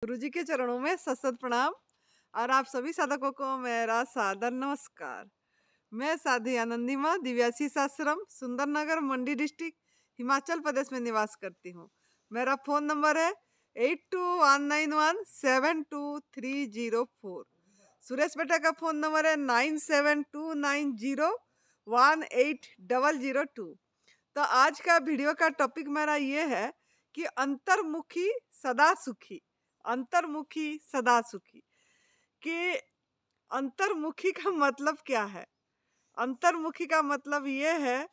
गुरुजी के चरणों में सत प्रणाम और आप सभी साधकों को मेरा सादर नमस्कार। मैं साध्वी आनंदी माँ दिव्यासी आश्रम सुंदरनगर मंडी डिस्ट्रिक्ट हिमाचल प्रदेश में निवास करती हूँ। मेरा फोन नंबर है 8219172304। सुरेश बेटा का फोन नंबर है 9729018002। तो आज का वीडियो का टॉपिक मेरा ये है कि अंतर्मुखी सदा सुखी। अंतर्मुखी सदा सुखी कि अंतर्मुखी का मतलब क्या है? अंतर्मुखी का मतलब ये है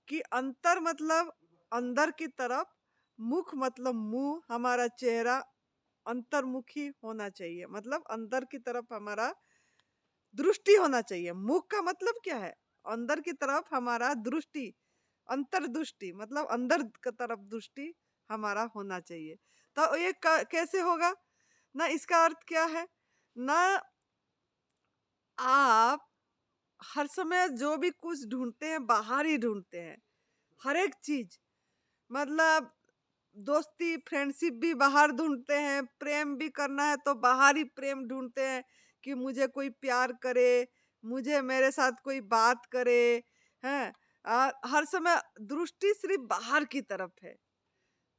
कि अंतर मतलब अंदर की तरफ, मुख मतलब मुंह, हमारा चेहरा अंतर्मुखी होना चाहिए, मतलब अंदर की तरफ हमारा दृष्टि होना चाहिए। मुख का मतलब क्या है? अंदर की तरफ हमारा दृष्टि, अंतर्दृष्टि मतलब अंदर की तरफ दृष्टि हमारा होना चाहिए। तो ये कैसे होगा ना? इसका अर्थ क्या है ना? आप हर समय जो भी कुछ ढूंढते हैं बाहर ही ढूंढते हैं, हर एक चीज, मतलब दोस्ती फ्रेंडशिप भी बाहर ढूंढते हैं, प्रेम भी करना है तो बाहर ही प्रेम ढूंढते हैं कि मुझे कोई प्यार करे, मुझे मेरे साथ कोई बात करे, हैं? हर समय दृष्टि सिर्फ बाहर की तरफ है।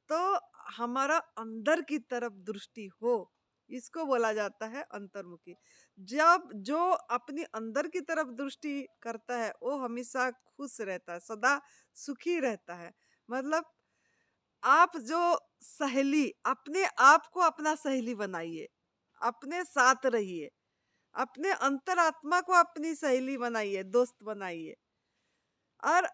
तो हमारा अंदर की तरफ दृष्टि हो, इसको बोला जाता है अंतर्मुखी। जब जो अपनी अंदर की तरफ दृष्टि करता है वो हमेशा खुश रहता है, सदा सुखी रहता है। मतलब आप जो सहेली, अपने आप को अपना सहेली बनाइए, अपने साथ रहिए, अपने अंतरात्मा को अपनी सहेली बनाइए, दोस्त बनाइए और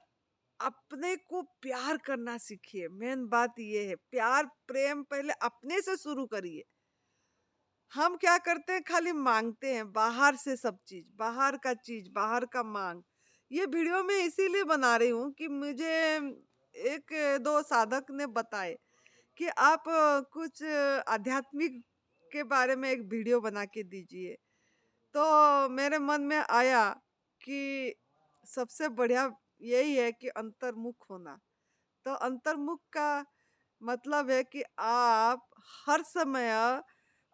अपने को प्यार करना सीखिए। मेन बात ये है, प्यार प्रेम पहले अपने से शुरू करिए। हम क्या करते हैं, खाली मांगते हैं बाहर से सब चीज, बाहर का मांग। ये वीडियो में इसीलिए बना रही हूँ कि मुझे एक दो साधक ने बताए कि आप कुछ आध्यात्मिक के बारे में एक वीडियो बना के दीजिए। तो मेरे मन में आया कि सबसे बढ़िया यही है कि अंतर्मुख होना। तो अंतर्मुख का मतलब है कि आप हर समय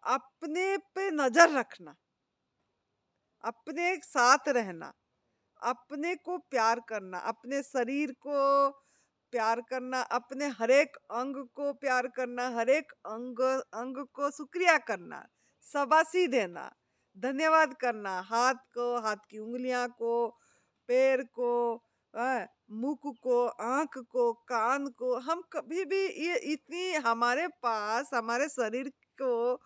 अपने पे नजर रखना, अपने साथ रहना, अपने को प्यार करना, अपने शरीर को प्यार करना, अपने हरेक अंग को प्यार करना, हरेक अंग अंग को शुक्रिया करना, शाबाशी देना, धन्यवाद करना, हाथ को, हाथ की उंगलियां को, पैर को, मुख को, आंख को, कान को। हम कभी भी ये इतनी हमारे पास, हमारे शरीर को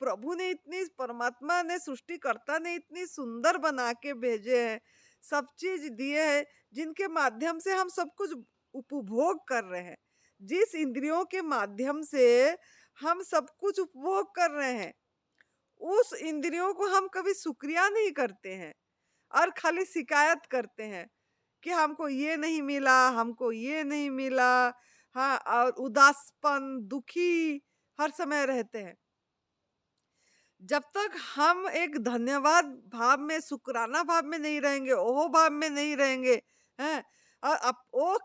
प्रभु ने इतनी, परमात्मा ने, सृष्टिकर्ता ने इतनी सुंदर बना के भेजे हैं, सब चीज दिए हैं जिनके माध्यम से हम सब कुछ उपभोग कर रहे हैं। जिस इंद्रियों के माध्यम से हम सब कुछ उपभोग कर रहे हैं, उस इंद्रियों को हम कभी शुक्रिया नहीं करते हैं और खाली शिकायत करते हैं कि हमको ये नहीं मिला, हमको ये नहीं मिला। हाँ, और उदासपन, दुखी हर समय रहते हैं। जब तक हम एक धन्यवाद भाव में, शुक्राना भाव में नहीं रहेंगे, ओह भाव में नहीं रहेंगे, हैं? और वो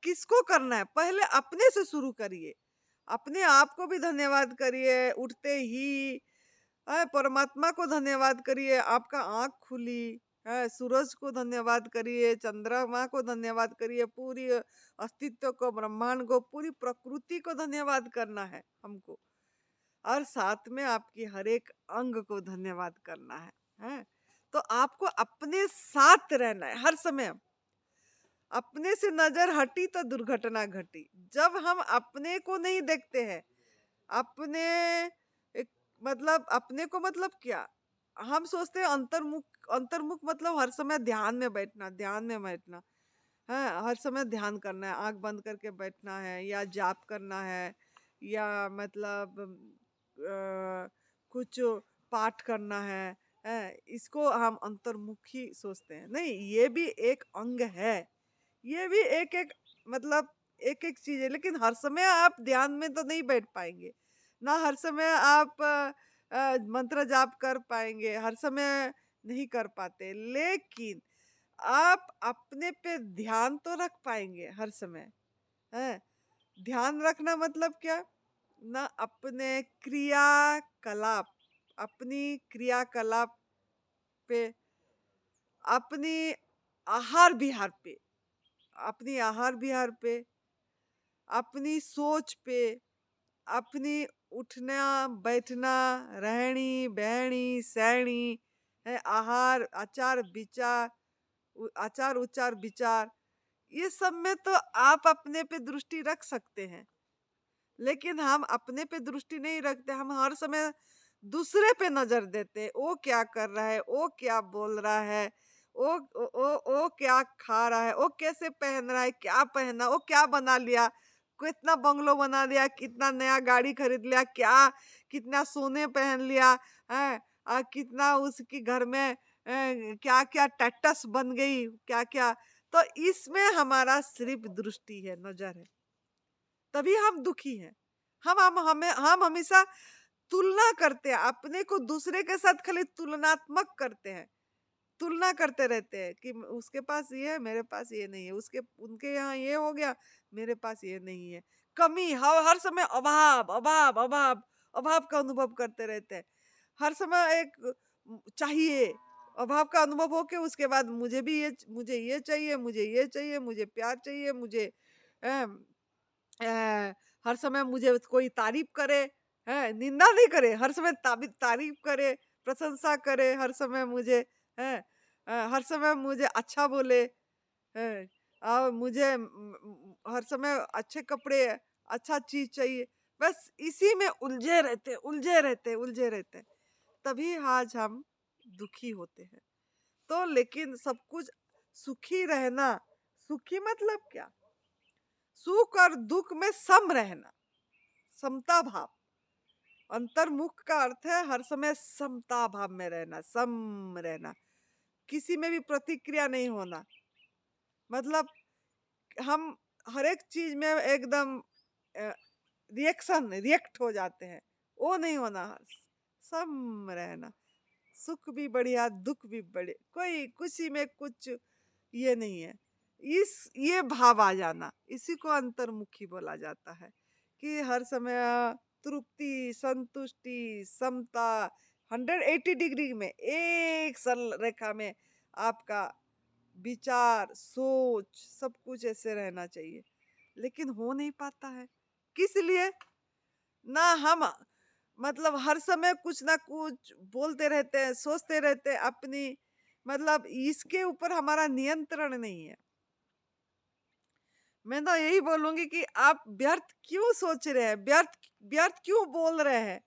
किसको करना है? पहले अपने से शुरू करिए। अपने आप को भी धन्यवाद करिए, उठते ही परमात्मा को धन्यवाद करिए, आपका आँख खुली है, सूरज को धन्यवाद करिए, चंद्रमा को धन्यवाद करिए, पूरी अस्तित्व को, ब्रह्मांड को, पूरी प्रकृति को धन्यवाद करना है हमको। और साथ में आपकी हर एक अंग को धन्यवाद करना है, हैं? तो आपको अपने साथ रहना है हर समय। अपने से नजर हटी तो दुर्घटना घटी। जब हम अपने को नहीं देखते हैं, अपने एक, मतलब अपने को मतलब क्या, हम सोचते हैं अंतर्मुख। अंतर्मुख मतलब हर समय ध्यान में बैठना, ध्यान में बैठना है, हर समय ध्यान करना है, आंख बंद करके बैठना है या जाप करना है या मतलब कुछ पाठ करना है, इसको हम अंतर्मुखी सोचते हैं। नहीं, ये भी एक अंग है, ये भी एक एक, मतलब एक एक चीज है। लेकिन हर समय आप ध्यान में तो नहीं बैठ पाएंगे ना, हर समय आप मंत्र जाप कर पाएंगे, हर समय नहीं कर पाते। लेकिन आप अपने पे ध्यान तो रख पाएंगे हर समय, है? ध्यान रखना मतलब क्या? न अपने क्रियाकलाप, अपनी क्रियाकलाप पे, अपनी आहार विहार पे, अपनी आहार विहार पे, अपनी सोच पे, अपनी उठना बैठना, रहनी बहनी सहनी है, आहार आचार विचार, आचार उचार विचार, ये सब में तो आप अपने पे दृष्टि रख सकते हैं। लेकिन हम अपने पे दृष्टि नहीं रखते, हम हर समय दूसरे पे नजर देते हैं। वो क्या कर रहा है, वो क्या बोल रहा है, वो क्या खा रहा है, वो कैसे पहन रहा है, क्या पहना, वो क्या बना लिया, कितना बंगलो बना लिया, कितना नया गाड़ी खरीद लिया, क्या कितना सोने पहन लिया है, कितना उसकी घर में क्या क्या टैटस बन गई, क्या क्या। तो इसमें हमारा सिर्फ दृष्टि है, नजर है, तभी हम दुखी हैं। हम हमेशा तुलना करते हैं, अपने को दूसरे के साथ खाली तुलनात्मक करते हैं, तुलना करते रहते हैं कि उसके पास ये है, मेरे पास ये नहीं है, उसके उनके यहाँ ये हो गया, मेरे पास ये नहीं है। कमी, हर समय अभाव अभाव अभाव, अभाव का अनुभव करते रहते हैं। हर समय एक चाहिए, अभाव का अनुभव हो के उसके बाद मुझे ये चाहिए, मुझे ये चाहिए, मुझे प्यार चाहिए, मुझे अ, हर समय मुझे कोई तारीफ करे, है निंदा नहीं करे, हर समय तारीफ करे, प्रशंसा करे, हर समय मुझे है, हर समय मुझे अच्छा बोले, है, और मुझे हर समय अच्छे कपड़े, अच्छा चीज चाहिए। बस इसी में उलझे रहते उलझे रहते उलझे रहते, तभी आज हम दुखी होते हैं। तो लेकिन सब कुछ सुखी रहना, सुखी मतलब क्या, सुख और दुख में सम रहना, समता भाव। अंतर्मुख का अर्थ है हर समय समता भाव में रहना, सम रहना, किसी में भी प्रतिक्रिया नहीं होना। मतलब हम हर एक चीज में एकदम रिएक्ट हो जाते हैं, वो नहीं होना, सम रहना। सुख भी बढ़िया, दुख भी बड़े, कोई किसी में कुछ ये नहीं है। ये भाव आ जाना, इसी को अंतर्मुखी बोला जाता है, कि हर समय तृप्ति, संतुष्टि, समता, 180 डिग्री में, एक सरल रेखा में आपका विचार, सोच, सब कुछ ऐसे रहना चाहिए। लेकिन हो नहीं पाता है, किस लिए? ना हम मतलब हर समय कुछ ना कुछ बोलते रहते हैं, सोचते रहते हैं अपनी, मतलब इसके ऊपर हमारा नियंत्रण नहीं है। मैं तो यही बोलूंगी कि आप व्यर्थ क्यों सोच रहे हैं, व्यर्थ व्यर्थ क्यों बोल रहे हैं,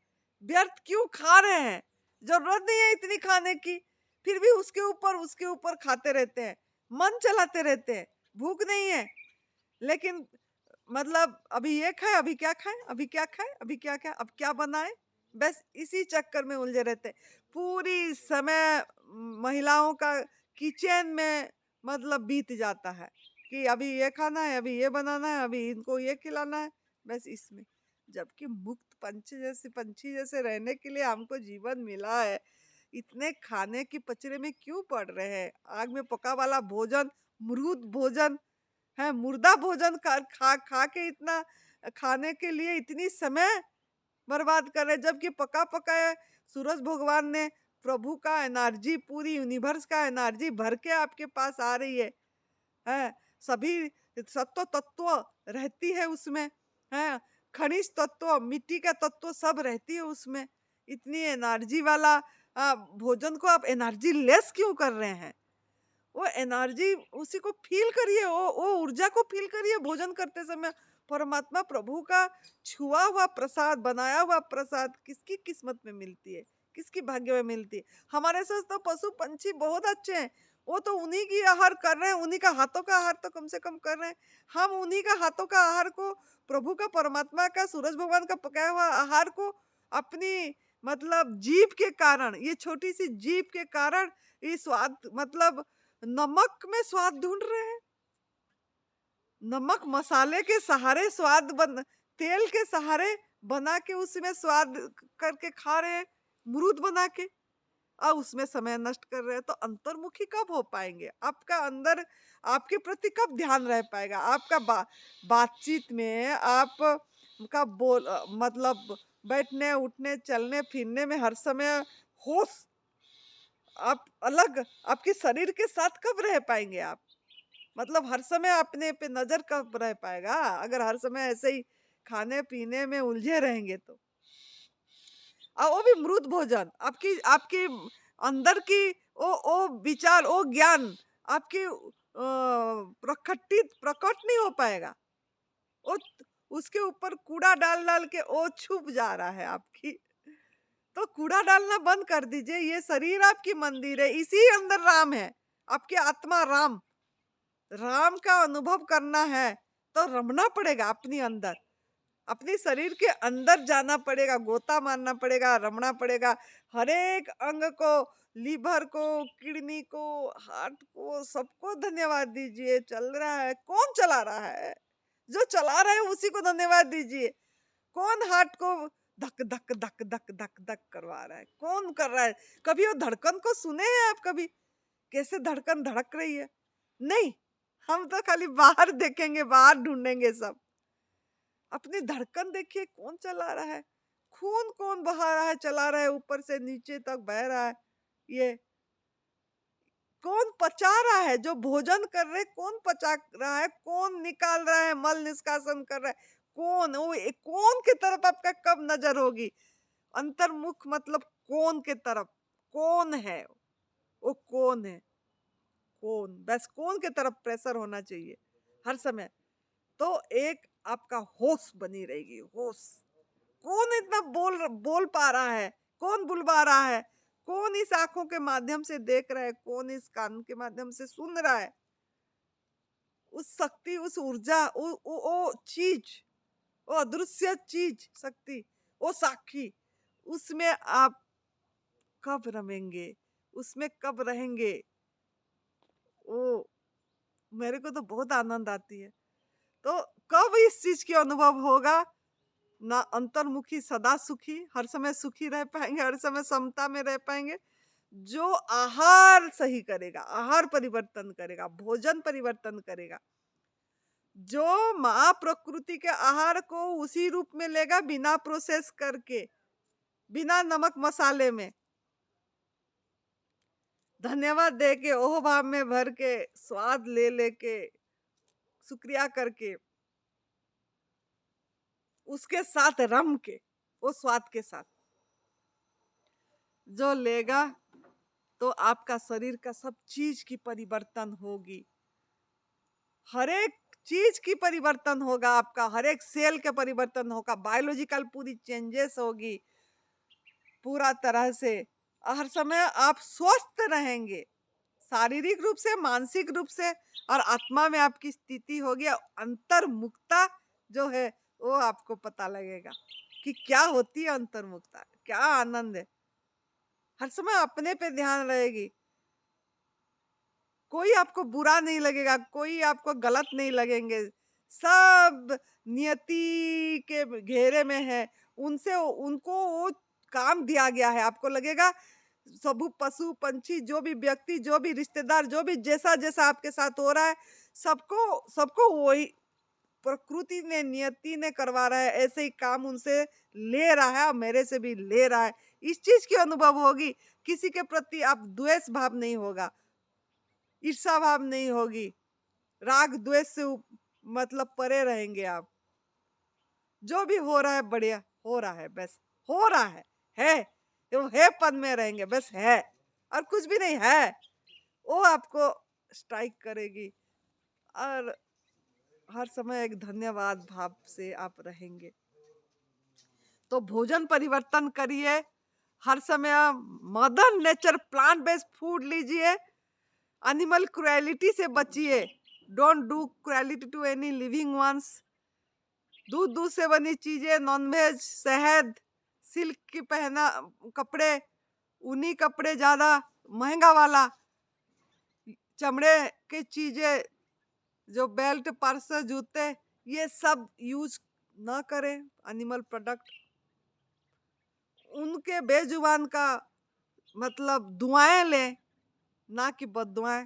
व्यर्थ क्यों खा रहे हैं? जरूरत नहीं है इतनी खाने की, फिर भी उसके ऊपर खाते रहते हैं, मन चलाते रहते हैं। भूख नहीं है, लेकिन मतलब अभी ये खाए, अभी क्या खाए, अभी क्या खाए, अभी क्या खाए, अब क्या बनाए, बस इसी चक्कर में उलझे रहते हैं। पूरी समय महिलाओं का किचन में मतलब बीत जाता है, कि अभी ये खाना है, अभी ये बनाना है, अभी इनको ये खिलाना है, बस इसमें। जबकि मुक्त पंछी जैसे रहने के लिए हमको जीवन मिला है, इतने खाने की पचड़े में क्यों पड़ रहे हैं? आग में पका वाला भोजन, मृत भोजन है, मुर्दा भोजन खा खा के इतना खाने के लिए इतनी समय बर्बाद कर रहे, जबकि पका पकाया सूरज भगवान ने, प्रभु का एनर्जी, पूरी यूनिवर्स का एनर्जी भर के आपके पास आ रही है, सभी सत्व तत्व रहती है उसमें, है, खनिज तत्व, मिट्टी का तत्व सब रहती है उसमें। इतनी एनर्जी वाला भोजन को आप एनर्जी लेस क्यों कर रहे हैं? वो एनर्जी उसी को फील करिए, वो ऊर्जा को फील करिए भोजन करते समय। परमात्मा प्रभु का छुआ हुआ प्रसाद, बनाया हुआ प्रसाद किसकी किस्मत में मिलती है, किसकी भाग्य में मिलती है? हमारे साथ तो पशु पंछी बहुत अच्छे हैं, वो तो उन्हीं की आहार कर रहे हैं, उन्हीं का हाथों का आहार तो कम से कम कर रहे हैं। हम उन्हीं का हाथों का आहार को, प्रभु का, परमात्मा का, सूरज भगवान का पकाया हुआ आहार को अपनी मतलब जीभ के कारण, ये छोटी सी जीभ के कारण, ये स्वाद मतलब नमक में स्वाद ढूंढ रहे हैं, नमक मसाले के सहारे स्वाद बन, तेल के सहारे बना के उसमें स्वाद करके खा रहे हैं, मुरूद बना के, और उसमें समय नष्ट कर रहे हैं। तो अंतर्मुखी कब हो पाएंगे? आपका अंदर आपके प्रति कब ध्यान रह पाएगा? आपका बातचीत में आप का मतलब बैठने उठने चलने फिरने में हर समय होश, आप अलग, आपके शरीर के साथ कब रह पाएंगे आप? मतलब हर समय अपने पे नजर कब रह पाएगा अगर हर समय ऐसे ही खाने पीने में उलझे रहेंगे तो। वो भी मृत भोजन, आपकी आपकी अंदर की वो विचार, वो ज्ञान आपकी प्रकटित प्रकट नहीं हो पाएगा। वो उसके ऊपर कूड़ा डाल डाल के वो छुप जा रहा है आपकी। तो कूड़ा डालना बंद कर दीजिए, ये शरीर आपकी मंदिर है, इसी अंदर राम है, आपकी आत्मा राम। राम का अनुभव करना है तो रमना पड़ेगा अपनी अंदर, अपने शरीर के अंदर जाना पड़ेगा, गोता मारना पड़ेगा, रमना पड़ेगा। हर एक अंग को, लीवर को, किडनी को, हार्ट को, सबको धन्यवाद दीजिए। चल रहा है, कौन चला रहा है? जो चला रहा है उसी को धन्यवाद दीजिए। कौन हार्ट को धक धक धक धक धक धक करवा रहा है? कौन कर रहा है? कभी वो धड़कन को सुने हैं आप? कभी कैसे धड़कन धड़क रही है? नहीं, हम तो खाली बाहर देखेंगे, बाहर ढूंढेंगे सब। अपनी धड़कन देखिए, कौन चला रहा है? खून कौन बहा रहा है, चला रहा है, ऊपर से नीचे तक बह रहा है? ये कौन पचा रहा है? जो भोजन कर रहे, कौन पचा रहा है? कौन निकाल रहा है, मल निष्कासन कर रहा है? कौन? कौन की तरफ आपका कब नजर होगी? अंतर्मुख मतलब कौन के तरफ? कौन है वो? कौन है? कौन, बस कौन के तरफ प्रेशर होना चाहिए हर समय। तो एक आपका होश बनी रहेगी, होश। कौन इतना बोल पा रहा है? कौन बुलवा रहा है? कौन इस आंखों के माध्यम से देख रहा है? कौन इस कान के माध्यम से सुन रहा है? उस शक्ति, उस ऊर्जा, वो चीज, वो अदृश्य चीज, शक्ति, वो साक्षी, उसमें आप कब रमेंगे? उसमें कब रहेंगे? वो मेरे को तो बहुत आनंद आती है। तो कब इस चीज की अनुभव होगा? ना अंतर्मुखी सदा सुखी, हर समय सुखी रह पाएंगे, हर समय समता में रह पाएंगे। जो आहार सही करेगा, आहार परिवर्तन करेगा, भोजन परिवर्तन करेगा, जो माँ प्रकृति के आहार को उसी रूप में लेगा, बिना प्रोसेस करके, बिना नमक मसाले में, धन्यवाद दे के, ओह भाव में भर के, स्वाद ले लेके, शुक्रिया करके, उसके साथ रम के, वो स्वाद के साथ जो लेगा, तो आपका शरीर का सब चीज की परिवर्तन होगी। हर एक चीज की परिवर्तन होगा, आपका हर एक सेल के परिवर्तन होगा, बायोलॉजिकल पूरी चेंजेस होगी पूरा तरह से। हर समय आप स्वस्थ रहेंगे, शारीरिक रूप से, मानसिक रूप से, और आत्मा में आपकी स्थिति होगी अंतर्मुखता जो है, वो आपको पता लगेगा कि क्या होती है अंतर्मुखता, क्या आनंद है। हर समय अपने पे ध्यान रहेगी, कोई आपको बुरा नहीं लगेगा, कोई आपको गलत नहीं लगेंगे, सब नियति के घेरे में है। उनसे उनको वो काम दिया गया है। आपको लगेगा सब पशु पंछी, जो भी व्यक्ति, जो भी रिश्तेदार, जो भी जैसा जैसा आपके साथ हो रहा है, सबको सबको वही प्रकृति ने, नियति ने करवा रहा है, ऐसे ही काम उनसे ले रहा है और मेरे से भी ले रहा है। इस चीज की अनुभव होगी। किसी के प्रति आप द्वेष भाव नहीं होगा, ईर्षा भाव नहीं होगी, राग द्वेष से मतलब परे रहेंगे आप। जो भी हो रहा है बढ़िया हो रहा है, बस हो रहा है, वो है पद में रहेंगे, बस है, और कुछ भी नहीं है। वो आपको स्ट्राइक करेगी, और हर समय एक धन्यवाद भाव से आप रहेंगे। तो भोजन परिवर्तन करिए, हर समय mother nature plant based food लीजिए, एनिमल क्रुएलिटी से बचिए, don't do cruelty to any living ones. दूध से बनी चीजें, नॉनवेज, शहद, सिल्क की पहना कपड़े, ऊनी कपड़े, ज्यादा महंगा वाला, चमड़े की चीजें, जो बेल्ट, पर्स, जूते, ये सब यूज ना करें। एनिमल प्रोडक्ट, उनके बेजुबान का मतलब दुआएं लें, ना कि बददुआएं।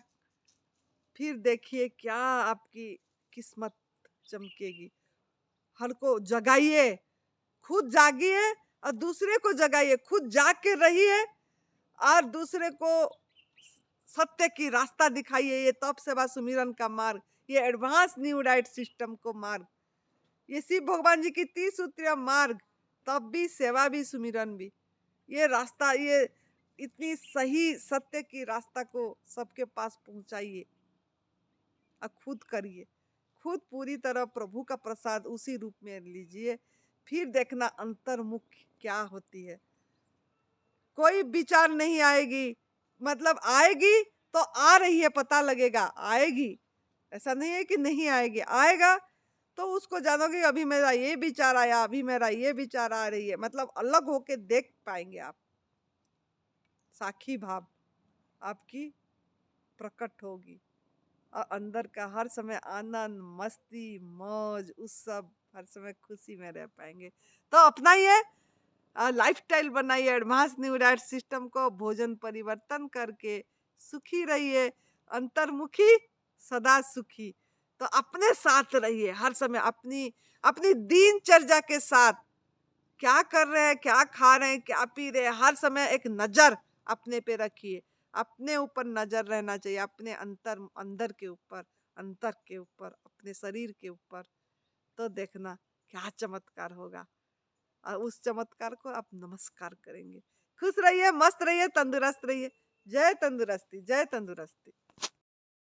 फिर देखिए क्या आपकी किस्मत चमकेगी। हर को जगाइए, खुद जागिए और दूसरे को जगाइए, खुद जाग के रहिए और दूसरे को सत्य की रास्ता दिखाइए। ये तप सेवा सुमिरन का मार्ग, ये एडवांस न्यू डाइट सिस्टम को मार्ग, ये शिव भगवान जी की 30 सूत्रीय मार्ग, तप भी, सेवा भी, सुमिरन भी, ये रास्ता, ये इतनी सही सत्य की रास्ता को सबके पास पहुंचाइए और खुद करिए। खुद पूरी तरह प्रभु का प्रसाद उसी रूप में लीजिए, फिर देखना अंतर्मुख क्या होती है। कोई विचार नहीं आएगी, मतलब आएगी तो आ रही है, पता लगेगा, आएगी, ऐसा नहीं है कि नहीं आएगी, आएगा तो उसको जानोगे अभी मेरा ये विचार आया, अभी मेरा ये विचार आ रही है, मतलब अलग होके देख पाएंगे आप। साखी भाव आपकी प्रकट होगी और अंदर का हर समय आनंद, मस्ती, मौज, उत्सव, हर समय खुशी में रह पाएंगे। तो अपनाइए, लाइफस्टाइल बनाइए एडवांस न्यू डाइट सिस्टम को, भोजन परिवर्तन करके सुखी रहिए, अंतर्मुखी, सदा सुखी। तो अपने साथ रहिए हर समय, अपनी अपनी दिनचर्या के साथ, क्या कर रहे हैं, क्या खा रहे हैं, क्या पी रहे हैं, हर समय एक नजर अपने पे रखिए। अपने ऊपर नजर रहना चाहिए, अपने अंदर के ऊपर, अंतर के ऊपर, अपने शरीर के ऊपर। तो देखना क्या चमत्कार होगा और उस चमत्कार को आप नमस्कार करेंगे। खुश रहिए, मस्त रहिए, तंदुरुस्त रहिए। जय तंदुरुस्ती, जय तंदुरुस्ती।